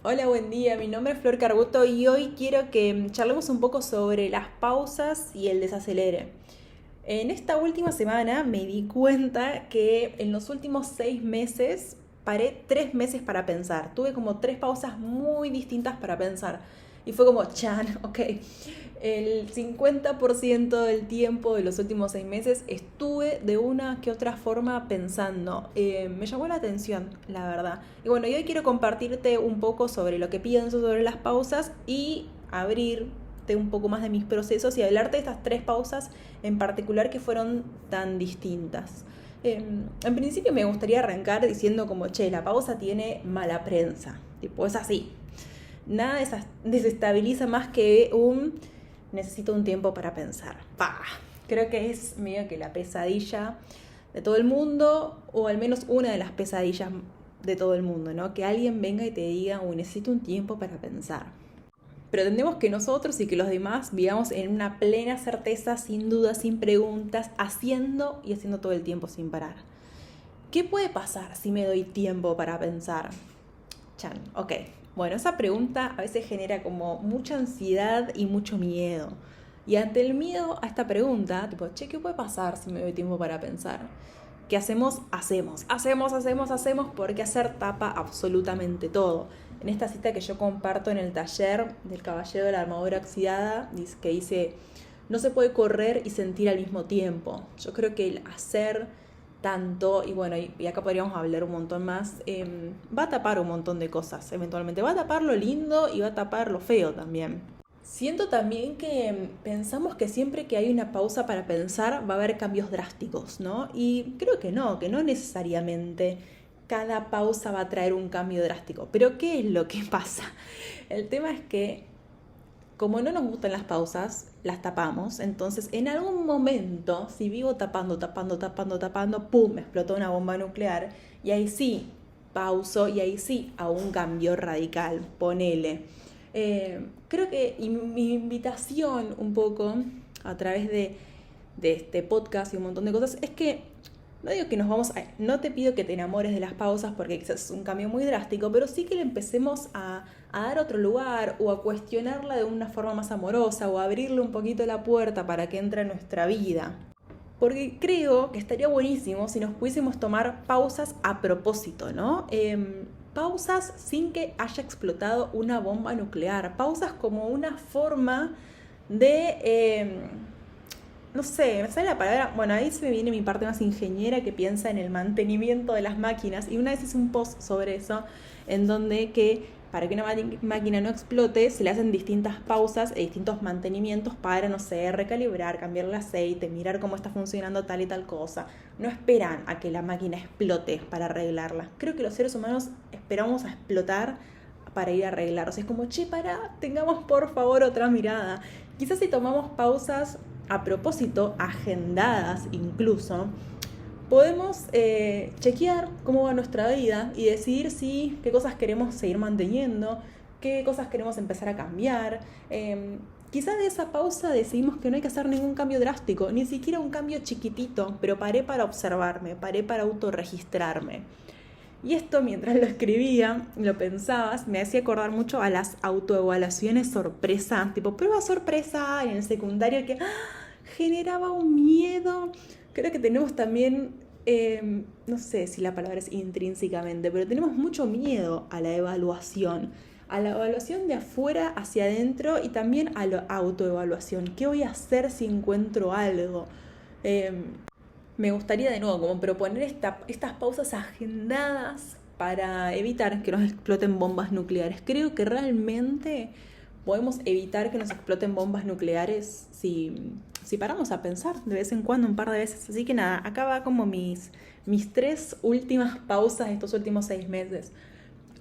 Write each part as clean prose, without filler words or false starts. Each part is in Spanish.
Hola, buen día. Mi nombre es Flor Carbuto y hoy quiero que charlemos un poco sobre las pausas y el desacelere. En esta última semana me di cuenta que en los últimos 6 meses paré 3 meses para pensar. Tuve como tres pausas muy distintas para pensar. Y fue como, chan, ok. El 50% del tiempo de los últimos 6 meses estuve de una que otra forma pensando. Me llamó la atención, la verdad. Y bueno, y hoy quiero compartirte un poco sobre lo que pienso sobre las pausas y abrirte un poco más de mis procesos y hablarte de estas tres pausas en particular que fueron tan distintas. En principio me gustaría arrancar diciendo como, che, la pausa tiene mala prensa. Tipo, es así. Nada desestabiliza más que necesito un tiempo para pensar. ¡Pah! Creo que es medio que la pesadilla de todo el mundo, o al menos una de las pesadillas de todo el mundo, ¿no? Que alguien venga y te diga, uy, necesito un tiempo para pensar. Pretendemos que nosotros y que los demás vivamos en una plena certeza, sin dudas, sin preguntas, haciendo y haciendo todo el tiempo sin parar. ¿Qué puede pasar si me doy tiempo para pensar? Chan, ok. Bueno, esa pregunta a veces genera como mucha ansiedad y mucho miedo. Y ante el miedo a esta pregunta, tipo, che, ¿qué puede pasar si me doy tiempo para pensar? ¿Qué hacemos? Hacemos, porque hacer tapa absolutamente todo. En esta cita que yo comparto en el taller del Caballero de la Armadura Oxidada, que dice, no se puede correr y sentir al mismo tiempo. Yo creo que el hacer tanto, y bueno, y acá podríamos hablar un montón más, va a tapar un montón de cosas eventualmente. Va a tapar lo lindo y va a tapar lo feo también. Siento también que pensamos que siempre que hay una pausa para pensar va a haber cambios drásticos, ¿no? Y creo que no necesariamente cada pausa va a traer un cambio drástico. Pero ¿qué es lo que pasa? El tema es que como no nos gustan las pausas, las tapamos. Entonces, en algún momento, si vivo tapando, ¡pum!, me explotó una bomba nuclear. Y ahí sí, pauso y ahí sí, a un cambio radical, ponele. Creo que mi invitación un poco a través de este podcast y un montón de cosas es que no digo que no te pido que te enamores de las pausas porque quizás es un cambio muy drástico, pero sí que le empecemos a dar otro lugar o a cuestionarla de una forma más amorosa o a abrirle un poquito la puerta para que entre en nuestra vida. Porque creo que estaría buenísimo si nos pudiésemos tomar pausas a propósito, ¿no? Pausas sin que haya explotado una bomba nuclear. Pausas como una forma de no sé, me sale la palabra, bueno, ahí se me viene mi parte más ingeniera que piensa en el mantenimiento de las máquinas, y una vez hice un post sobre eso, en donde que para que una máquina no explote se le hacen distintas pausas e distintos mantenimientos para, no sé, recalibrar, cambiar el aceite, mirar cómo está funcionando tal y tal cosa. No esperan a que la máquina explote para arreglarla. Creo que los seres humanos esperamos a explotar para ir a arreglar. O sea, es como, che, tengamos por favor otra mirada. Quizás si tomamos pausas a propósito, agendadas incluso, podemos chequear cómo va nuestra vida y decidir qué cosas queremos seguir manteniendo, qué cosas queremos empezar a cambiar. Quizás de esa pausa decidimos que no hay que hacer ningún cambio drástico, ni siquiera un cambio chiquitito, pero paré para observarme, paré para autorregistrarme. Y esto, mientras lo escribía, lo pensabas, me hacía acordar mucho a las autoevaluaciones sorpresa, tipo prueba sorpresa en el secundario, que generaba un miedo. Creo que tenemos también, no sé si la palabra es intrínsecamente, pero tenemos mucho miedo a la evaluación de afuera hacia adentro y también a la autoevaluación. ¿Qué voy a hacer si encuentro algo? Me gustaría de nuevo como proponer estas pausas agendadas para evitar que nos exploten bombas nucleares. Creo que realmente podemos evitar que nos exploten bombas nucleares si paramos a pensar de vez en cuando, un par de veces. Así que nada, acá va como mis tres últimas pausas de estos últimos 6 meses.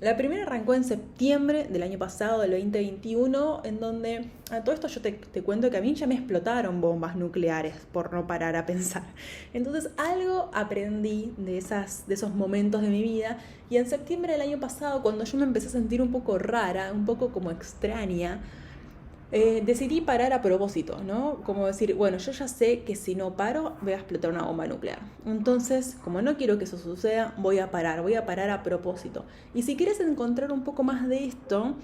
La primera arrancó en septiembre del año pasado, del 2021, en donde a todo esto yo te cuento que a mí ya me explotaron bombas nucleares por no parar a pensar. Entonces algo aprendí de esos momentos de mi vida, y en septiembre del año pasado, cuando yo me empecé a sentir un poco rara, un poco como extraña, decidí parar a propósito, ¿no? Como decir, bueno, yo ya sé que si no paro voy a explotar una bomba nuclear. Entonces, como no quiero que eso suceda, voy a parar a propósito. Y si quieres encontrar un poco más de esto,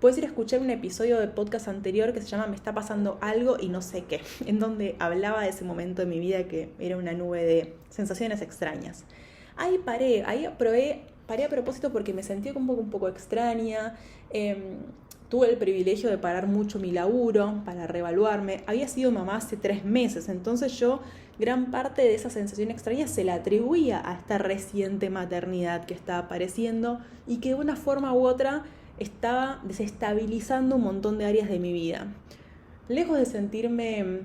puedes ir a escuchar un episodio de podcast anterior que se llama Me está pasando algo y no sé qué, en donde hablaba de ese momento de mi vida que era una nube de sensaciones extrañas. Ahí paré, paré a propósito porque me sentía un poco extraña. Tuve el privilegio de parar mucho mi laburo para reevaluarme. Había sido mamá hace 3 meses, entonces yo gran parte de esa sensación extraña se la atribuía a esta reciente maternidad que estaba apareciendo y que de una forma u otra estaba desestabilizando un montón de áreas de mi vida. Lejos de sentirme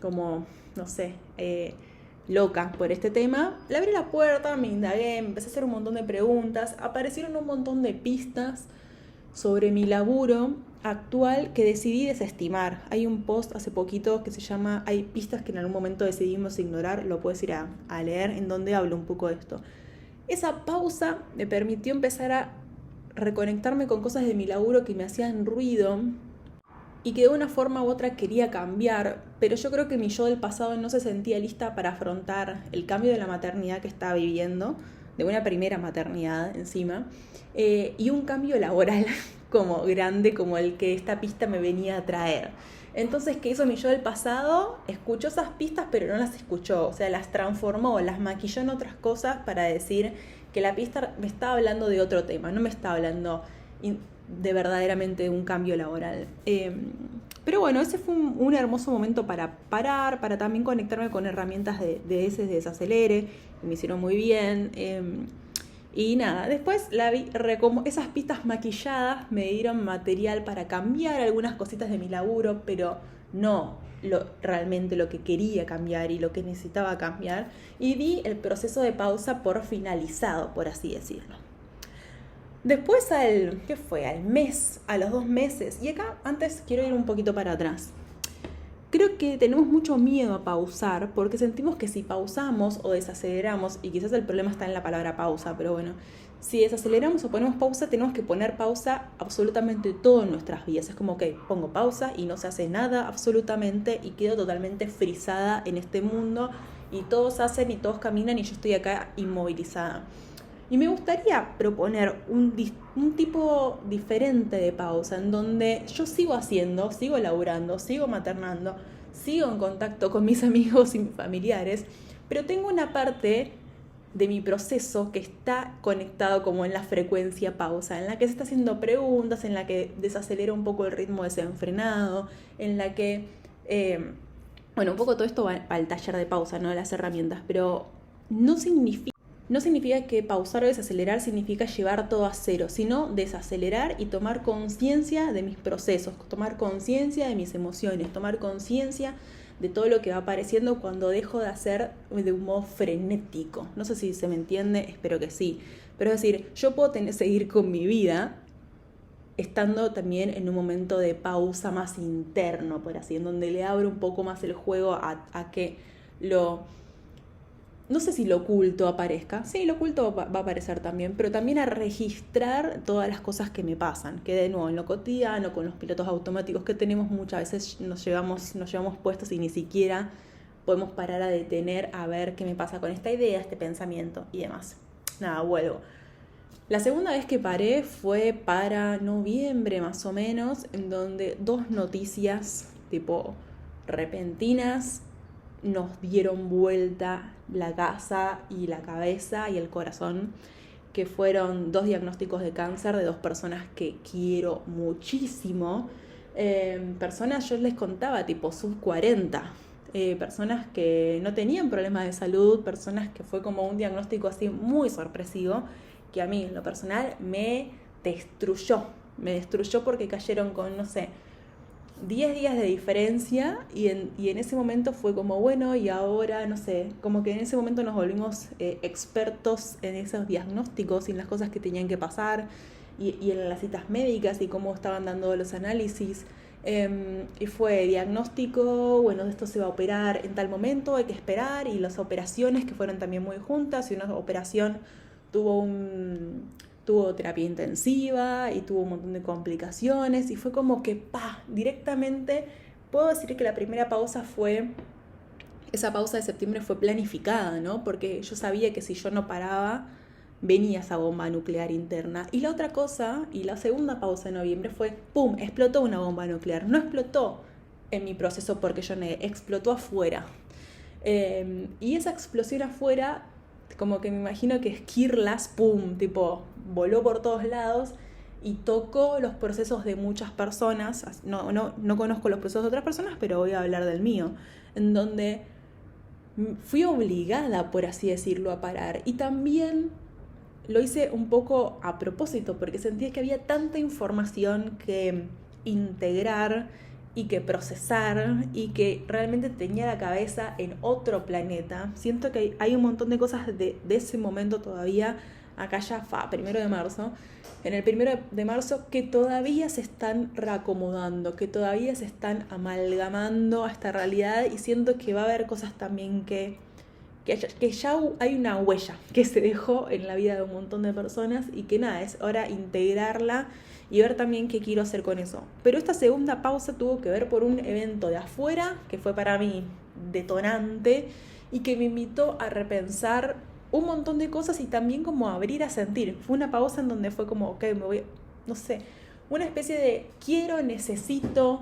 como, no sé, loca por este tema, le abrí la puerta, me indagué, empecé a hacer un montón de preguntas, aparecieron un montón de pistas sobre mi laburo actual que decidí desestimar. Hay un post hace poquito que se llama Hay pistas que en algún momento decidimos ignorar, lo puedes ir a leer, en donde hablo un poco de esto. Esa pausa me permitió empezar a reconectarme con cosas de mi laburo que me hacían ruido y que de una forma u otra quería cambiar, pero yo creo que mi yo del pasado no se sentía lista para afrontar el cambio de la maternidad que estaba viviendo, de una primera maternidad encima, y un cambio laboral como grande como el que esta pista me venía a traer. Entonces, ¿qué hizo mi yo del pasado? Escuchó esas pistas, pero no las escuchó, o sea, las transformó, las maquilló en otras cosas para decir que la pista me estaba hablando de otro tema, no me estaba hablando de verdaderamente un cambio laboral. Pero bueno, ese fue un hermoso momento para parar, para también conectarme con herramientas de ese desacelere, que me hicieron muy bien. Y nada, después esas pistas maquilladas me dieron material para cambiar algunas cositas de mi laburo, pero no realmente lo que quería cambiar y lo que necesitaba cambiar. Y di el proceso de pausa por finalizado, por así decirlo. Después ¿qué fue? Al mes, a los 2 meses. Y acá antes quiero ir un poquito para atrás. Creo que tenemos mucho miedo a pausar porque sentimos que si pausamos o desaceleramos, y quizás el problema está en la palabra pausa, pero bueno, si desaceleramos o ponemos pausa, tenemos que poner pausa absolutamente todo en nuestras vidas. Es como que pongo pausa y no se hace nada absolutamente y quedo totalmente frisada en este mundo y todos hacen y todos caminan y yo estoy acá inmovilizada. Y me gustaría proponer un tipo diferente de pausa en donde yo sigo haciendo, sigo laburando, sigo maternando, sigo en contacto con mis amigos y mis familiares, pero tengo una parte de mi proceso que está conectado como en la frecuencia pausa, en la que se está haciendo preguntas, en la que desacelera un poco el ritmo desenfrenado, en la que, un poco todo esto va al taller de pausa, ¿no? Las herramientas, pero no significa que pausar o desacelerar significa llevar todo a cero, sino desacelerar y tomar conciencia de mis procesos, tomar conciencia de mis emociones, tomar conciencia de todo lo que va apareciendo cuando dejo de hacer de un modo frenético. No sé si se me entiende, espero que sí. Pero es decir, yo puedo seguir con mi vida estando también en un momento de pausa más interno, por así, en donde le abro un poco más el juego a que no sé si lo oculto aparezca, sí, lo oculto va a aparecer también, pero también a registrar todas las cosas que me pasan, que de nuevo en lo cotidiano, con los pilotos automáticos que tenemos, muchas veces nos llevamos puestos y ni siquiera podemos parar a detener a ver qué me pasa con esta idea, este pensamiento y demás. Nada, vuelvo. La segunda vez que paré fue para noviembre más o menos, en donde 2 noticias tipo repentinas nos dieron vuelta la casa y la cabeza y el corazón, que fueron 2 diagnósticos de cáncer de 2 personas que quiero muchísimo. Personas, yo les contaba, tipo sub 40, personas que no tenían problemas de salud, personas que fue como un diagnóstico así muy sorpresivo, que a mí en lo personal me destruyó porque cayeron con, no sé, 10 días de diferencia y en ese momento fue como, bueno, y ahora, no sé, como que en ese momento nos volvimos expertos en esos diagnósticos y en las cosas que tenían que pasar y en las citas médicas y cómo estaban dando los análisis. Y fue diagnóstico, bueno, esto se va a operar en tal momento, hay que esperar, y las operaciones que fueron también muy juntas, y una operación tuvo tuvo terapia intensiva y tuvo un montón de complicaciones y fue como que, directamente puedo decir que la primera pausa esa pausa de septiembre fue planificada, ¿no? Porque yo sabía que si yo no paraba, venía esa bomba nuclear interna. Y la otra cosa, y la segunda pausa de noviembre fue, ¡pum!, explotó una bomba nuclear. No explotó en mi proceso porque yo negué, explotó afuera. Y esa explosión afuera, como que me imagino que esquirlas, ¡pum!, tipo, voló por todos lados y tocó los procesos de muchas personas. No conozco los procesos de otras personas, pero voy a hablar del mío, en donde fui obligada, por así decirlo, a parar. Y también lo hice un poco a propósito, porque sentía que había tanta información que integrar y que procesar y que realmente tenía la cabeza en otro planeta. Siento que hay un montón de cosas de ese momento todavía, acá ya 1 de marzo, en el 1 de marzo, que todavía se están reacomodando, que todavía se están amalgamando a esta realidad, y siento que va a haber cosas también que ya hay una huella que se dejó en la vida de un montón de personas y que nada, es hora integrarla y ver también qué quiero hacer con eso. Pero esta segunda pausa tuvo que ver por un evento de afuera que fue para mí detonante y que me invitó a repensar un montón de cosas y también como a abrir a sentir. Fue una pausa en donde fue como, ok, me voy, no sé, una especie de necesito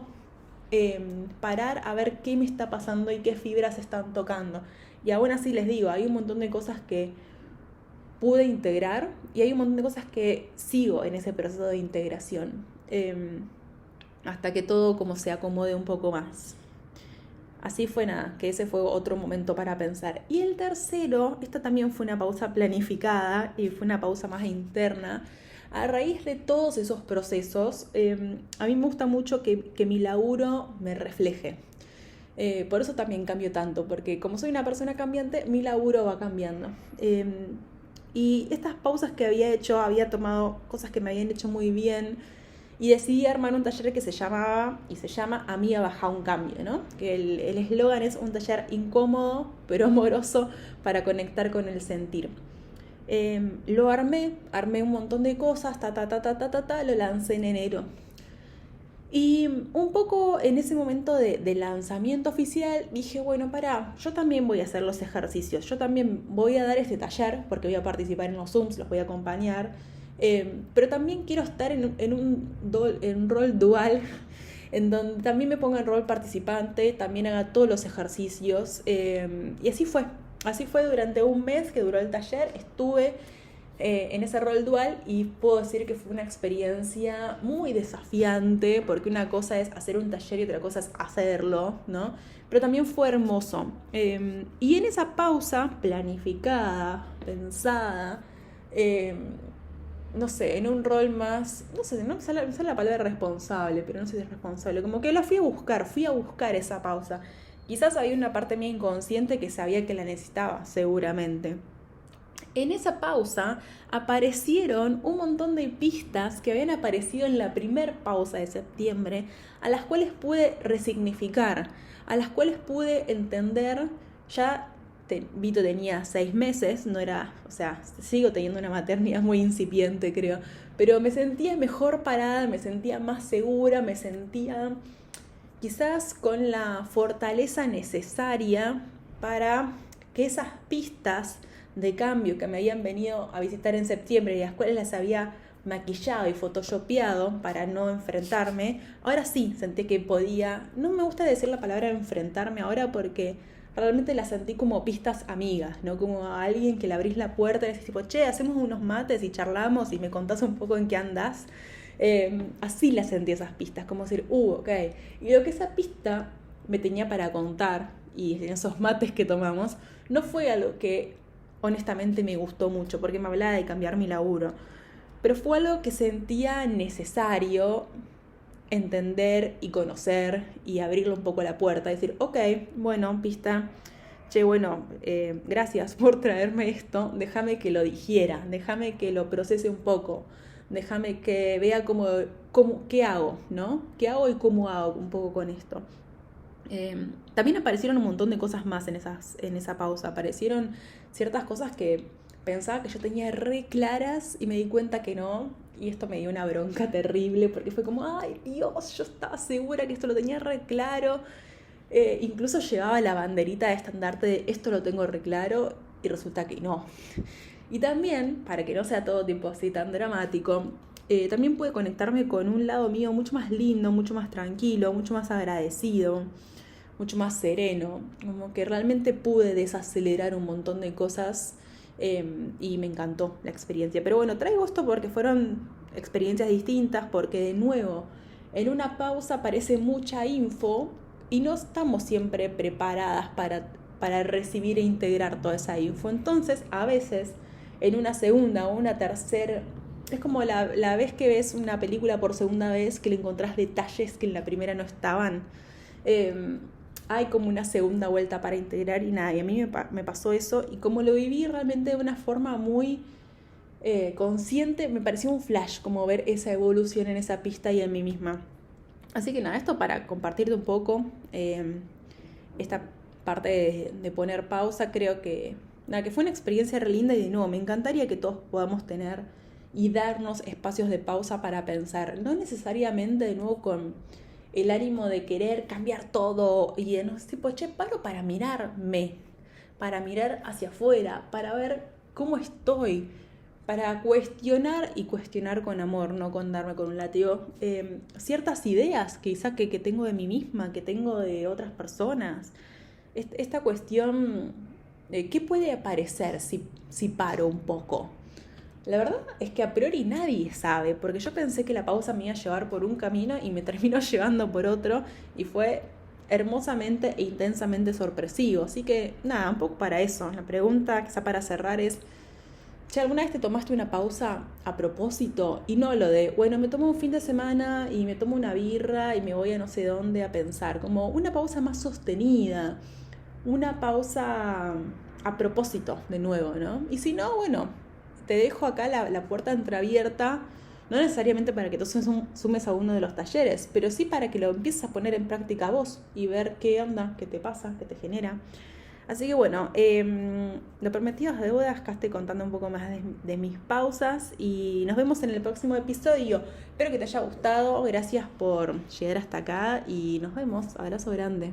parar a ver qué me está pasando y qué fibras están tocando. Y aún así les digo, hay un montón de cosas que pude integrar y hay un montón de cosas que sigo en ese proceso de integración, hasta que todo como se acomode un poco más. Así fue nada, que ese fue otro momento para pensar. Y el tercero, esta también fue una pausa planificada y fue una pausa más interna. A raíz de todos esos procesos, a mí me gusta mucho que mi laburo me refleje. Por eso también cambio tanto, porque como soy una persona cambiante, mi laburo va cambiando. Y estas pausas que había hecho, había tomado cosas que me habían hecho muy bien y decidí armar un taller que se llama Amiga Baja un Cambio, ¿no? Que el eslogan es un taller incómodo pero amoroso para conectar con el sentir. Lo armé un montón de cosas, lo lancé en enero. Y un poco en ese momento de lanzamiento oficial dije, bueno, yo también voy a hacer los ejercicios, yo también voy a dar este taller porque voy a participar en los Zooms, los voy a acompañar, pero también quiero estar en un rol dual, en donde también me ponga en rol participante, también haga todos los ejercicios, y así fue durante un mes que duró el taller, estuve en ese rol dual y puedo decir que fue una experiencia muy desafiante porque una cosa es hacer un taller y otra cosa es hacerlo, ¿no? Pero también fue hermoso. Y en esa pausa planificada, pensada, no sé, en un rol más, no sé, no me sale la palabra responsable, pero no sé si es responsable, como que la fui a buscar esa pausa. Quizás había una parte mía inconsciente que sabía que la necesitaba, seguramente. En esa pausa aparecieron un montón de pistas que habían aparecido en la primer pausa de septiembre, a las cuales pude resignificar, a las cuales pude entender. Vito tenía 6 meses, sigo teniendo una maternidad muy incipiente, creo, pero me sentía mejor parada, me sentía más segura, me sentía quizás con la fortaleza necesaria para que esas pistas de cambio que me habían venido a visitar en septiembre y las cuales las había maquillado y photoshopeado para no enfrentarme, ahora sí sentí que podía. No me gusta decir la palabra enfrentarme ahora porque realmente la sentí como pistas amigas, ¿no? Como a alguien que le abrís la puerta y decís tipo, che, hacemos unos mates y charlamos y me contás un poco en qué andás. Así la sentí esas pistas, como decir, ok. Y lo que esa pista me tenía para contar y en esos mates que tomamos, no fue algo que honestamente me gustó mucho porque me hablaba de cambiar mi laburo, pero fue algo que sentía necesario entender y conocer y abrirle un poco la puerta, decir, ok, bueno, pista, che, bueno, gracias por traerme esto, déjame que lo digiera, déjame que lo procese un poco, déjame que vea qué hago, ¿no? ¿Qué hago y cómo hago un poco con esto? También aparecieron un montón de cosas más en esa pausa. Aparecieron ciertas cosas que pensaba que yo tenía re claras y me di cuenta que no. Y esto me dio una bronca terrible porque fue como, ay Dios, yo estaba segura que esto lo tenía re claro. Incluso llevaba la banderita de estandarte de esto lo tengo re claro y resulta que no. Y también, para que no sea todo tiempo así tan dramático, también pude conectarme con un lado mío mucho más lindo, mucho más tranquilo, mucho más agradecido, mucho más sereno, como que realmente pude desacelerar un montón de cosas y me encantó la experiencia. Pero bueno, traigo esto porque fueron experiencias distintas, porque de nuevo, en una pausa aparece mucha info y no estamos siempre preparadas para recibir e integrar toda esa info. Entonces, a veces, en una segunda o una tercera, es como la vez que ves una película por segunda vez, que le encontrás detalles que en la primera no estaban. Hay como una segunda vuelta para integrar y nada, y a mí me pasó eso y como lo viví realmente de una forma muy consciente, me pareció un flash como ver esa evolución en esa pista y en mí misma. Así que nada, esto para compartirte un poco esta parte de poner pausa, creo que, nada, que fue una experiencia re linda y de nuevo, me encantaría que todos podamos tener y darnos espacios de pausa para pensar, no necesariamente de nuevo con el ánimo de querer cambiar todo y de no tipo, che, paro para mirarme, para mirar hacia afuera, para ver cómo estoy, para cuestionar y cuestionar con amor, no con darme con un látigo, ciertas ideas quizá que tengo de mí misma, que tengo de otras personas. Esta cuestión, ¿qué puede aparecer si paro un poco? La verdad es que a priori nadie sabe, porque yo pensé que la pausa me iba a llevar por un camino y me terminó llevando por otro y fue hermosamente e intensamente sorpresivo. Así que nada, un poco para eso. La pregunta quizá para cerrar es, che, ¿alguna vez te tomaste una pausa a propósito? Y no lo de, bueno, me tomo un fin de semana y me tomo una birra y me voy a no sé dónde a pensar. Como una pausa más sostenida, una pausa a propósito de nuevo, ¿no? Y si no, bueno, te dejo acá la puerta entreabierta, no necesariamente para que tú sumes a uno de los talleres, pero sí para que lo empieces a poner en práctica vos y ver qué onda, qué te pasa, qué te genera. Así que bueno, lo prometido es deuda, acá estoy contando un poco más de mis pausas y nos vemos en el próximo episodio. Espero que te haya gustado, gracias por llegar hasta acá y nos vemos, abrazo grande.